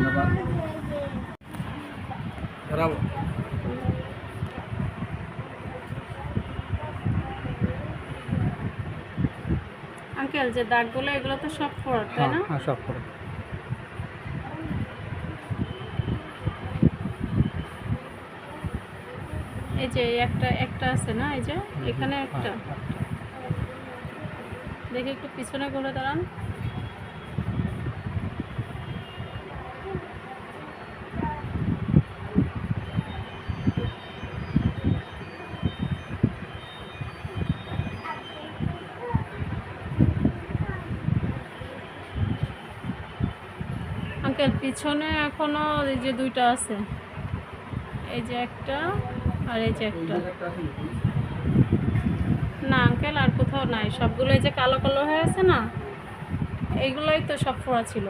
ধন্যবাদ। আঙ্কেল যে দাগগুলো এগুলো তো সব ফোড়া, তাই না? হ্যাঁ, সব করে। এই যে একটা একটা আছে না, এই যে এখানে একটা। দেখি একটু পিছনে ঘুরে দাঁড়ান। আঙ্কেল পিছনে এখনো এই যে দুইটা আছে, এই যে একটা আর এই যে একটা। না আঙ্কেল আর কোথাও নাই, সবগুলো এই যে কালো কালো হয়ে আছে না, এইগুলোই তো সব ফোড়া ছিল।